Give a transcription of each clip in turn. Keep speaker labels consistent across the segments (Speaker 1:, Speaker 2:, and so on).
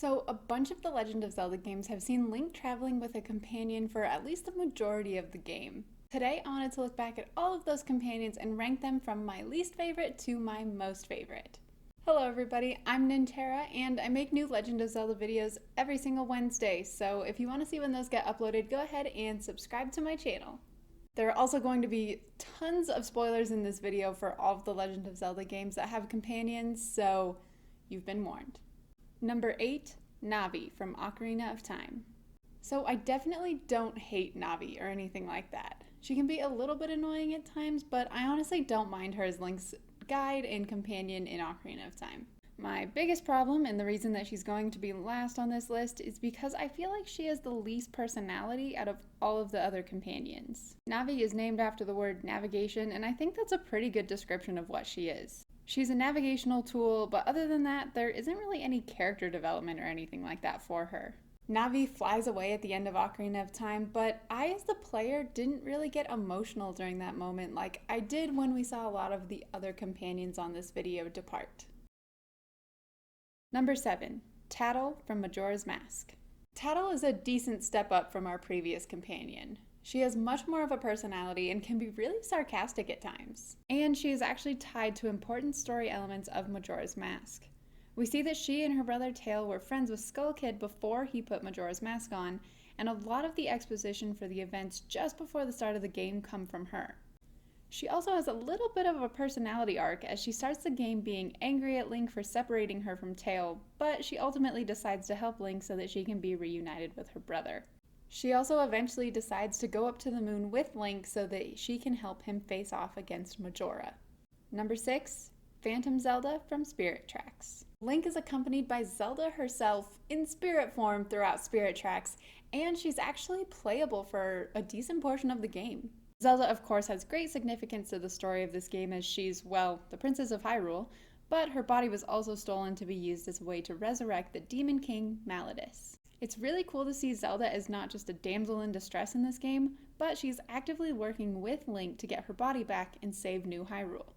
Speaker 1: So, a bunch of the Legend of Zelda games have seen Link traveling with a companion for at least the majority of the game. Today, I wanted to look back at all of those companions and rank them from my least favorite to my most favorite. Hello everybody, I'm Nintera, and I make new Legend of Zelda videos every single Wednesday, so if you want to see when those get uploaded, go ahead and subscribe to my channel. There are also going to be tons of spoilers in this video for all of the Legend of Zelda games that have companions, so you've been warned. Number 8, Navi from Ocarina of Time. So I definitely don't hate Navi or anything like that. She can be a little bit annoying at times, but I honestly don't mind her as Link's guide and companion in Ocarina of Time. My biggest problem, and the reason that she's going to be last on this list, is because I feel like she has the least personality out of all of the other companions. Navi is named after the word navigation, and I think that's a pretty good description of what she is. She's a navigational tool, but other than that, there isn't really any character development or anything like that for her. Navi flies away at the end of Ocarina of Time, but I as the player didn't really get emotional during that moment like I did when we saw a lot of the other companions on this video depart. Number 7, Tattle from Majora's Mask. Tattle is a decent step up from our previous companion. She has much more of a personality and can be really sarcastic at times. And she is actually tied to important story elements of Majora's Mask. We see that she and her brother Tatl were friends with Skull Kid before he put Majora's Mask on, and a lot of the exposition for the events just before the start of the game come from her. She also has a little bit of a personality arc as she starts the game being angry at Link for separating her from Tatl, but she ultimately decides to help Link so that she can be reunited with her brother. She also eventually decides to go up to the moon with Link so that she can help him face off against Majora. Number 6, Phantom Zelda from Spirit Tracks. Link is accompanied by Zelda herself in spirit form throughout Spirit Tracks, and she's actually playable for a decent portion of the game. Zelda, of course, has great significance to the story of this game as she's, well, the Princess of Hyrule, but her body was also stolen to be used as a way to resurrect the Demon King, Malladus. It's really cool to see Zelda as not just a damsel in distress in this game, but she's actively working with Link to get her body back and save New Hyrule.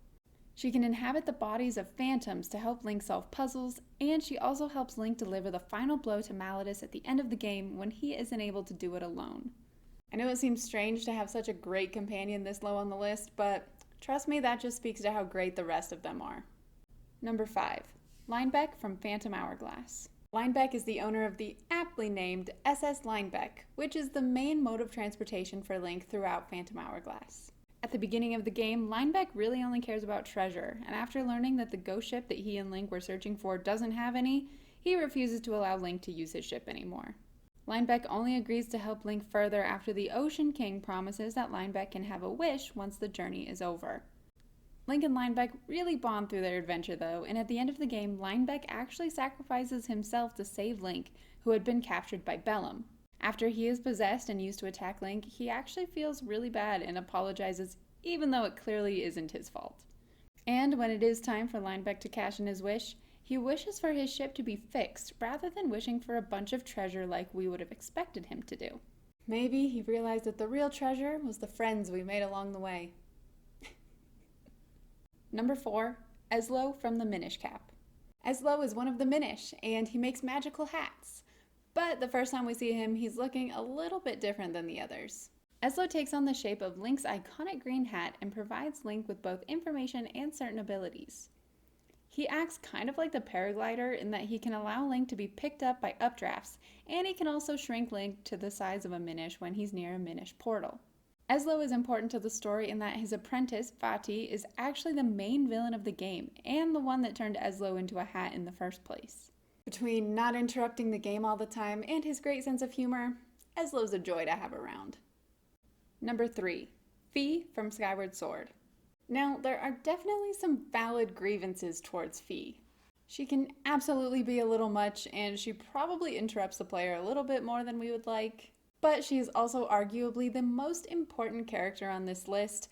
Speaker 1: She can inhabit the bodies of phantoms to help Link solve puzzles, and she also helps Link deliver the final blow to Malladus at the end of the game when he isn't able to do it alone. I know it seems strange to have such a great companion this low on the list, but trust me, that just speaks to how great the rest of them are. Number 5, Linebeck from Phantom Hourglass. Linebeck is the owner of the aptly named SS Linebeck, which is the main mode of transportation for Link throughout Phantom Hourglass. At the beginning of the game, Linebeck really only cares about treasure, and after learning that the ghost ship that he and Link were searching for doesn't have any, he refuses to allow Link to use his ship anymore. Linebeck only agrees to help Link further after the Ocean King promises that Linebeck can have a wish once the journey is over. Link and Linebeck really bond through their adventure though, and at the end of the game, Linebeck actually sacrifices himself to save Link, who had been captured by Bellum. After he is possessed and used to attack Link, he actually feels really bad and apologizes, even though it clearly isn't his fault. And when it is time for Linebeck to cash in his wish, he wishes for his ship to be fixed, rather than wishing for a bunch of treasure like we would have expected him to do. Maybe he realized that the real treasure was the friends we made along the way. Number 4, Ezlo from the Minish Cap. Ezlo is one of the Minish, and he makes magical hats. But the first time we see him, he's looking a little bit different than the others. Ezlo takes on the shape of Link's iconic green hat and provides Link with both information and certain abilities. He acts kind of like the paraglider in that he can allow Link to be picked up by updrafts, and he can also shrink Link to the size of a Minish when he's near a Minish portal. Ezlo is important to the story in that his apprentice, Vati, is actually the main villain of the game, and the one that turned Ezlo into a hat in the first place. Between not interrupting the game all the time and his great sense of humor, Ezlo's a joy to have around. Number 3, Fi from Skyward Sword. Now, there are definitely some valid grievances towards Fi. She can absolutely be a little much, and she probably interrupts the player a little bit more than we would like. But she is also arguably the most important character on this list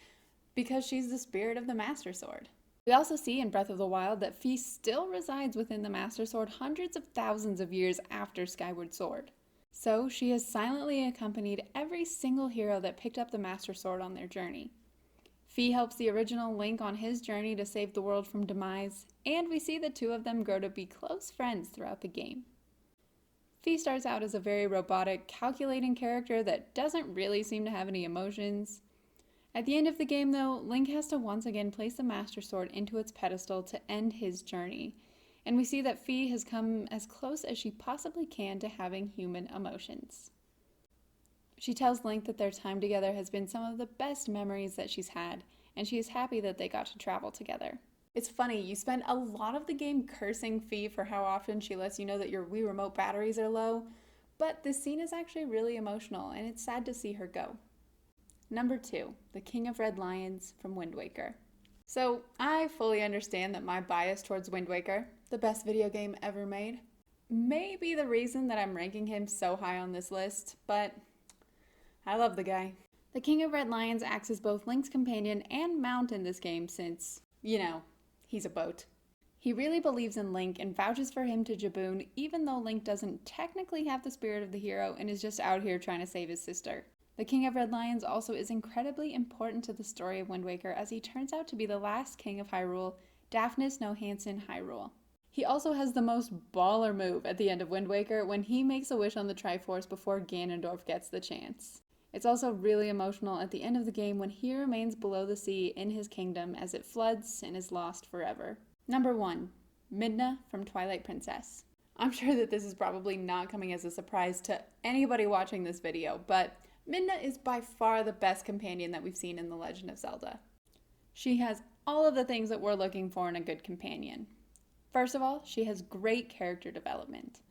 Speaker 1: because she's the spirit of the Master Sword. We also see in Breath of the Wild that Fi still resides within the Master Sword hundreds of thousands of years after Skyward Sword. So she has silently accompanied every single hero that picked up the Master Sword on their journey. Fi helps the original Link on his journey to save the world from demise, and we see the two of them grow to be close friends throughout the game. Fi starts out as a very robotic, calculating character that doesn't really seem to have any emotions. At the end of the game, though, Link has to once again place the Master Sword into its pedestal to end his journey, and we see that Fi has come as close as she possibly can to having human emotions. She tells Link that their time together has been some of the best memories that she's had, and she is happy that they got to travel together. It's funny, you spend a lot of the game cursing Fi for how often she lets you know that your Wii Remote batteries are low, but this scene is actually really emotional, and it's sad to see her go. Number 2, the King of Red Lions from Wind Waker. So, I fully understand that my bias towards Wind Waker, the best video game ever made, may be the reason that I'm ranking him so high on this list, but I love the guy. The King of Red Lions acts as both Link's companion and mount in this game since, he's a boat. He really believes in Link and vouches for him to Jaboon, even though Link doesn't technically have the spirit of the hero and is just out here trying to save his sister. The King of Red Lions also is incredibly important to the story of Wind Waker, as he turns out to be the last king of Hyrule, Daphnis no Hansen Hyrule. He also has the most baller move at the end of Wind Waker when he makes a wish on the Triforce before Ganondorf gets the chance. It's also really emotional at the end of the game when he remains below the sea in his kingdom as it floods and is lost forever. Number 1, Midna from Twilight Princess. I'm sure that this is probably not coming as a surprise to anybody watching this video, but Midna is by far the best companion that we've seen in The Legend of Zelda. She has all of the things that we're looking for in a good companion. First of all, she has great character development.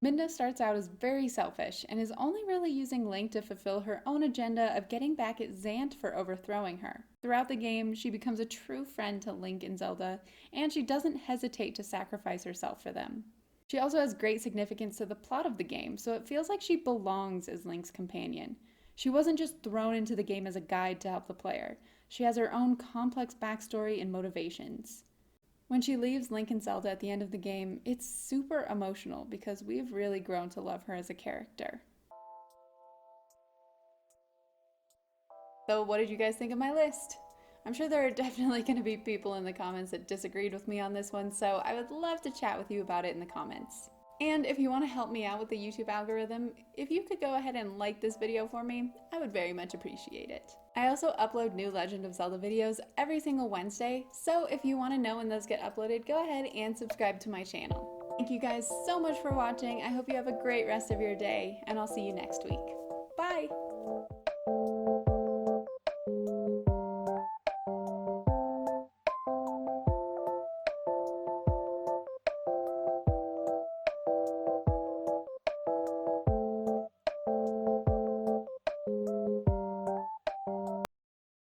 Speaker 1: Midna starts out as very selfish and is only really using Link to fulfill her own agenda of getting back at Zant for overthrowing her. Throughout the game, she becomes a true friend to Link and Zelda, and she doesn't hesitate to sacrifice herself for them. She also has great significance to the plot of the game, so it feels like she belongs as Link's companion. She wasn't just thrown into the game as a guide to help the player. She has her own complex backstory and motivations. When she leaves Link and Zelda at the end of the game, it's super emotional because we've really grown to love her as a character. So what did you guys think of my list? I'm sure there are definitely going to be people in the comments that disagreed with me on this one, so I would love to chat with you about it in the comments. And if you want to help me out with the YouTube algorithm, if you could go ahead and like this video for me, I would very much appreciate it. I also upload new Legend of Zelda videos every single Wednesday, so if you want to know when those get uploaded, go ahead and subscribe to my channel. Thank you guys so much for watching. I hope you have a great rest of your day, and I'll see you next week. Bye!